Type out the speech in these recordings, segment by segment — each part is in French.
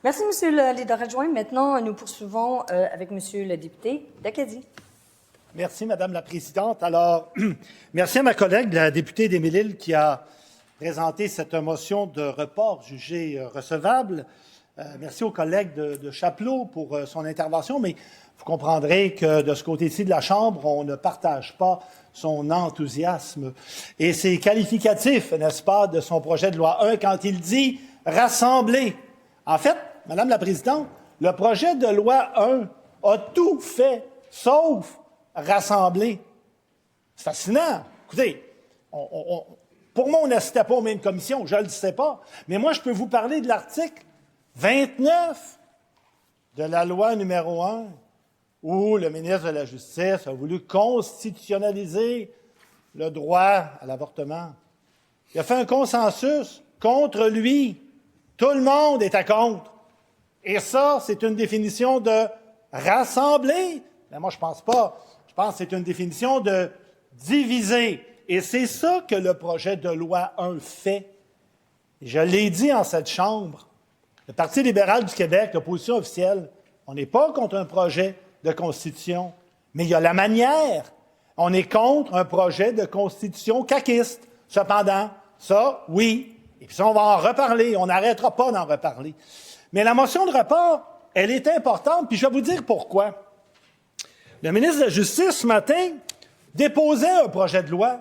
Merci, Monsieur le leader adjoint. Maintenant, nous poursuivons avec Monsieur le député d'Acadie. Merci, Madame la Présidente. Alors, merci à ma collègue, la députée d'Émile-Île, qui a présenté cette motion de report jugée recevable. Merci aux collègues de Chapleau pour son intervention, mais vous comprendrez que de ce côté-ci de la Chambre, on ne partage pas son enthousiasme. Et c'est qualificatif, n'est-ce pas, de son projet de loi 1 quand il dit « rassembler ». En fait, Madame la Présidente, le projet de loi 1 a tout fait, sauf rassembler. C'est fascinant. Écoutez, pour moi, on n'assistait pas aux mêmes commissions, je ne le sais pas. Mais moi, je peux vous parler de l'article 29 de la loi numéro 1, où le ministre de la Justice a voulu constitutionnaliser le droit à l'avortement. Il a fait un consensus contre lui. Tout le monde était contre. Et ça, c'est une définition de rassembler. Mais moi, je pense pas. Je pense que c'est une définition de diviser. Et c'est ça que le projet de loi 1 fait. Et je l'ai dit en cette Chambre. Le Parti libéral du Québec, l'opposition officielle, on n'est pas contre un projet de constitution, mais il y a la manière. On est contre un projet de constitution caquiste. Cependant, ça, oui. Et puis ça, on va en reparler. On n'arrêtera pas d'en reparler. Mais la motion de report, elle est importante, puis je vais vous dire pourquoi. Le ministre de la Justice, ce matin, déposait un projet de loi.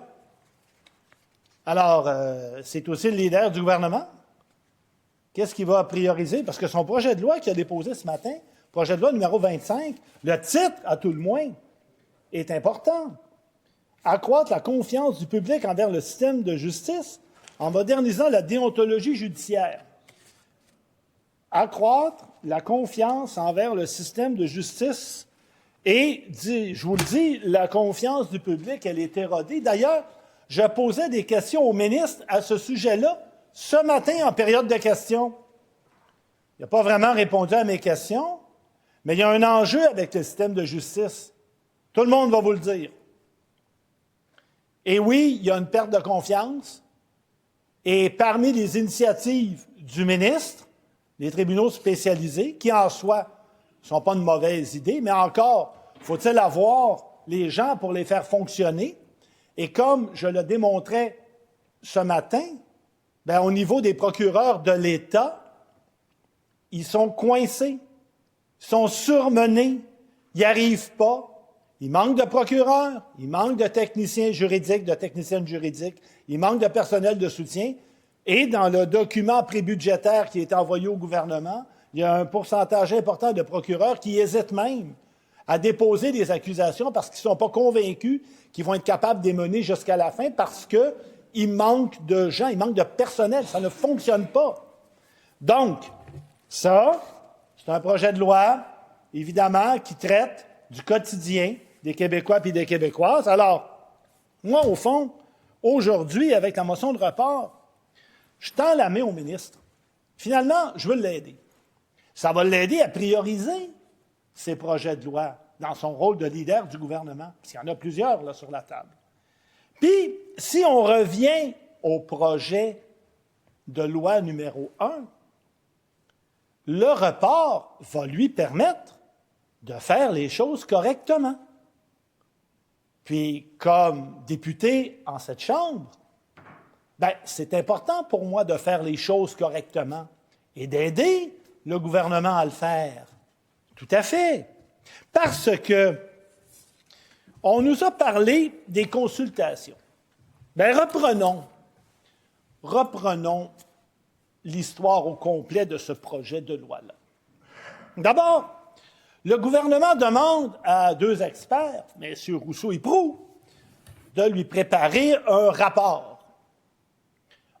Alors, c'est aussi le leader du gouvernement. Qu'est-ce qu'il va prioriser? Parce que son projet de loi qu'il a déposé ce matin, projet de loi numéro 25, le titre, à tout le moins, est important. Accroître la confiance du public envers le système de justice en modernisant la déontologie judiciaire. Accroître la confiance envers le système de justice et, je vous le dis, la confiance du public, elle est érodée. D'ailleurs, je posais des questions au ministre à ce sujet-là ce matin en période de questions. Il n'a pas vraiment répondu à mes questions, mais il y a un enjeu avec le système de justice. Tout le monde va vous le dire. Et oui, il y a une perte de confiance. Et parmi les initiatives du ministre, les tribunaux spécialisés, qui en soi ne sont pas une mauvaise idée, mais encore, faut-il avoir les gens pour les faire fonctionner? Et comme je le démontrais ce matin, bien, au niveau des procureurs de l'État, ils sont coincés, ils sont surmenés, ils n'y arrivent pas. Il manque de procureurs, il manque de techniciens juridiques, de techniciennes juridiques, il manque de personnel de soutien. Et dans le document prébudgétaire qui est envoyé au gouvernement, il y a un pourcentage important de procureurs qui hésitent même à déposer des accusations parce qu'ils ne sont pas convaincus qu'ils vont être capables de les mener jusqu'à la fin parce qu'il manque de gens, il manque de personnel, ça ne fonctionne pas. Donc, ça, c'est un projet de loi, évidemment, qui traite du quotidien des Québécois et des Québécoises. Alors, moi, au fond, aujourd'hui, avec la motion de report, je tends la main au ministre. Finalement, je veux l'aider. Ça va l'aider à prioriser ces projets de loi dans son rôle de leader du gouvernement, parce qu'il y en a plusieurs là, sur la table. Puis, si on revient au projet de loi numéro 1, le report va lui permettre de faire les choses correctement. Puis, comme député en cette Chambre, bien, c'est important pour moi de faire les choses correctement et d'aider le gouvernement à le faire. Tout à fait. Parce que on nous a parlé des consultations. Bien, reprenons l'histoire au complet de ce projet de loi-là. D'abord, le gouvernement demande à deux experts, M. Rousseau et Proulx, de lui préparer un rapport.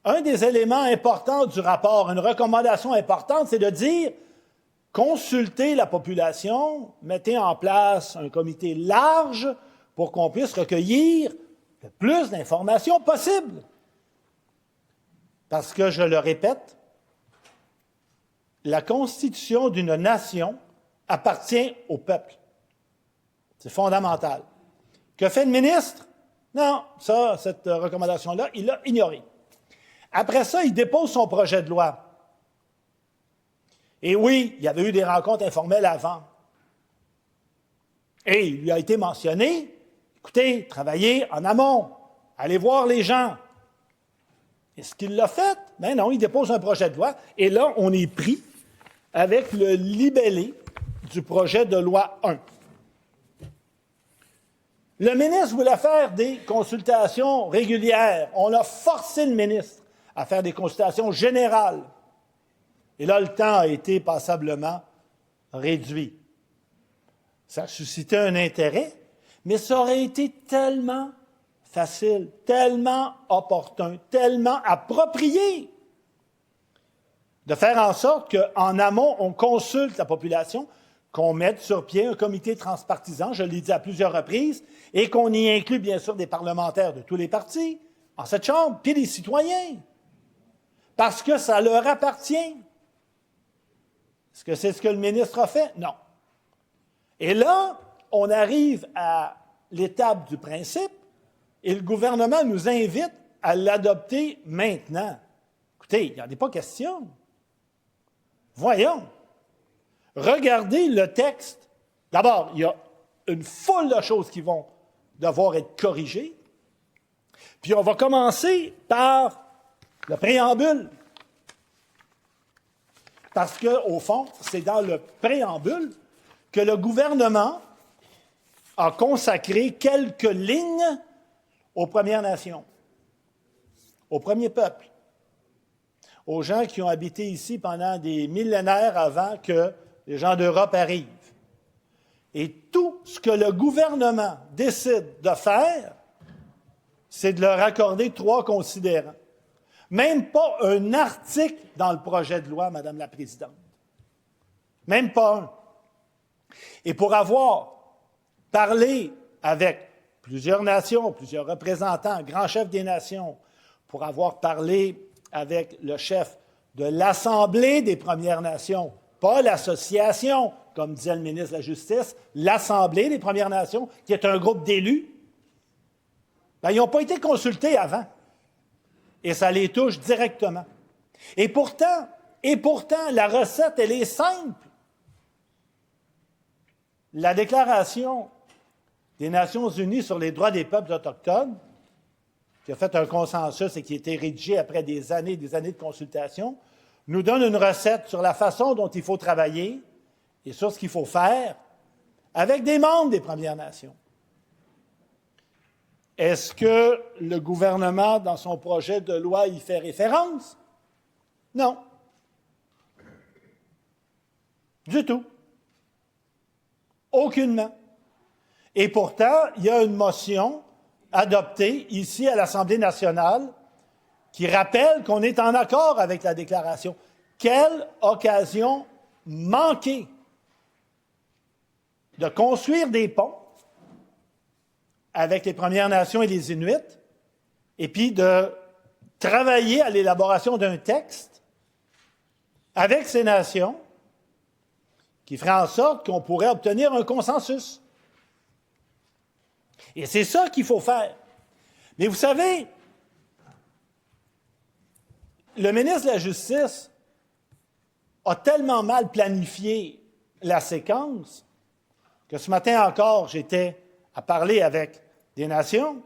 Un des éléments importants du rapport, une recommandation importante, c'est de dire consultez la population, mettez en place un comité large pour qu'on puisse recueillir le plus d'informations possible. Parce que, je le répète, la constitution d'une nation appartient au peuple. C'est fondamental. Que fait le ministre? Non, ça, cette recommandation-là, il l'a ignorée. Après ça, il dépose son projet de loi. Et oui, il y avait eu des rencontres informelles avant. Et il lui a été mentionné, écoutez, travaillez en amont, allez voir les gens. Est-ce qu'il l'a fait? Ben non, il dépose un projet de loi. Et là, on est pris avec le libellé du projet de loi 1. Le ministre voulait faire des consultations régulières. On a forcé le ministre à faire des consultations générales. Et là, le temps a été passablement réduit. Ça a suscité un intérêt, mais ça aurait été tellement facile, tellement opportun, tellement approprié de faire en sorte qu'en amont, on consulte la population, qu'on mette sur pied un comité transpartisan, je l'ai dit à plusieurs reprises, et qu'on y inclut bien sûr des parlementaires de tous les partis, en cette Chambre, puis des citoyens, parce que ça leur appartient. Est-ce que c'est ce que le ministre a fait? Non. Et là, on arrive à l'étape du principe, et le gouvernement nous invite à l'adopter maintenant. Écoutez, il n'y en a pas question. Voyons. Regardez le texte. D'abord, il y a une foule de choses qui vont devoir être corrigées. Puis on va commencer par le préambule. Parce qu'au fond, c'est dans le préambule que le gouvernement a consacré quelques lignes aux Premières Nations, aux premiers peuples, aux gens qui ont habité ici pendant des millénaires avant que les gens d'Europe arrivent. Et tout ce que le gouvernement décide de faire, c'est de leur accorder 3 considérants. Même pas un article dans le projet de loi, Madame la Présidente. Même pas un. Et pour avoir parlé avec plusieurs nations, plusieurs représentants, grands chefs des nations, pour avoir parlé avec le chef de l'Assemblée des Premières Nations, pas l'association, comme disait le ministre de la Justice, l'Assemblée des Premières Nations, qui est un groupe d'élus, ben, ils n'ont pas été consultés avant. Et ça les touche directement. Et pourtant, la recette, elle est simple. La Déclaration des Nations unies sur les droits des peuples autochtones, qui a fait un consensus et qui a été rédigé après des années de consultation, nous donne une recette sur la façon dont il faut travailler et sur ce qu'il faut faire avec des membres des Premières Nations. Est-ce que le gouvernement, dans son projet de loi, y fait référence? Non. Du tout. Aucunement. Et pourtant, il y a une motion adoptée ici à l'Assemblée nationale qui rappelle qu'on est en accord avec la déclaration. Quelle occasion manquée de construire des ponts avec les Premières Nations et les Inuits, et puis de travailler à l'élaboration d'un texte avec ces nations qui ferait en sorte qu'on pourrait obtenir un consensus. Et c'est ça qu'il faut faire. Mais vous savez, le ministre de la Justice a tellement mal planifié la séquence que ce matin encore, j'étais à parler avec des nations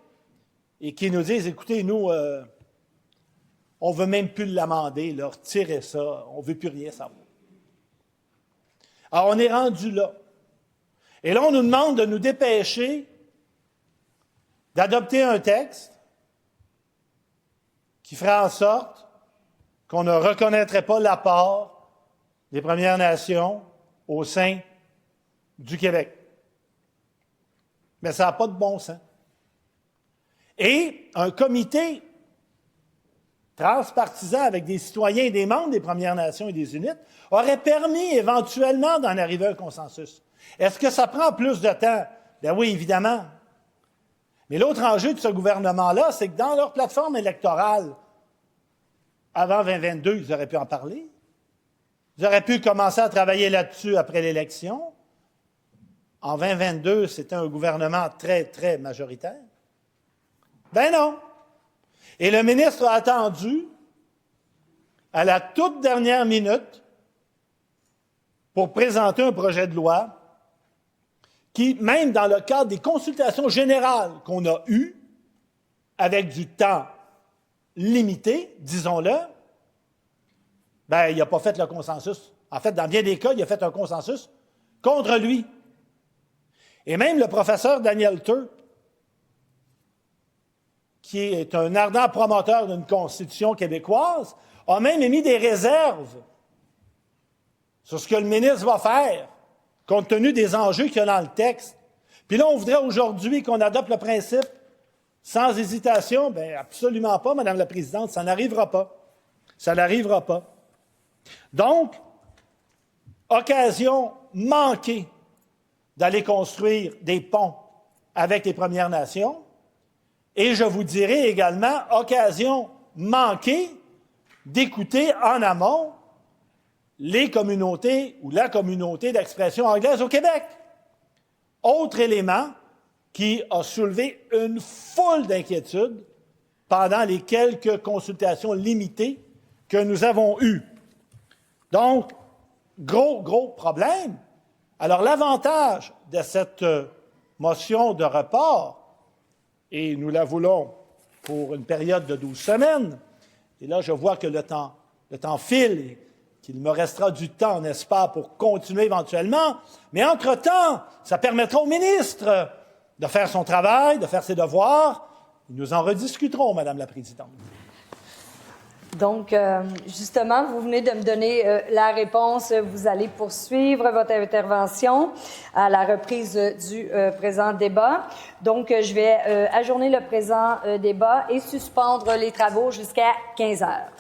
et qui nous disent, écoutez, nous, on ne veut même plus l'amender, là, retirez ça, on ne veut plus rien savoir. Alors, on est rendu là. Et là, on nous demande de nous dépêcher d'adopter un texte qui ferait en sorte qu'on ne reconnaîtrait pas l'apport des Premières Nations au sein du Québec. Mais ça n'a pas de bon sens. Et un comité transpartisan avec des citoyens et des membres des Premières Nations et des Inuits aurait permis éventuellement d'en arriver à un consensus. Est-ce que ça prend plus de temps? Bien oui, évidemment. Mais l'autre enjeu de ce gouvernement-là, c'est que dans leur plateforme électorale, avant 2022, ils auraient pu en parler. Ils auraient pu commencer à travailler là-dessus après l'élection. En 2022, c'était un gouvernement très, très majoritaire. Ben non. Et le ministre a attendu, à la toute dernière minute, pour présenter un projet de loi qui, même dans le cadre des consultations générales qu'on a eues, avec du temps limité, disons-le, ben, il n'a pas fait le consensus. En fait, dans bien des cas, il a fait un consensus contre lui. Et même le professeur Daniel Tur, qui est un ardent promoteur d'une Constitution québécoise, a même émis des réserves sur ce que le ministre va faire, compte tenu des enjeux qu'il y a dans le texte. Puis là, on voudrait aujourd'hui qu'on adopte le principe sans hésitation. Bien, absolument pas, Madame la Présidente, ça n'arrivera pas. Ça n'arrivera pas. Donc, occasion manquée d'aller construire des ponts avec les Premières Nations. Et je vous dirai également, occasion manquée d'écouter en amont les communautés ou la communauté d'expression anglaise au Québec. Autre élément qui a soulevé une foule d'inquiétudes pendant les quelques consultations limitées que nous avons eues. Donc, gros problème. Alors, l'avantage de cette motion de report, et nous la voulons pour une période de 12 semaines, et là, je vois que le temps file et qu'il me restera du temps, n'est-ce pas, pour continuer éventuellement, mais entre-temps, ça permettra au ministre de faire son travail, de faire ses devoirs. Nous en rediscuterons, Madame la Présidente. Donc, justement, vous venez de me donner la réponse. Vous allez poursuivre votre intervention à la reprise du présent débat. Donc, je vais ajourner le présent débat et suspendre les travaux jusqu'à 15 heures.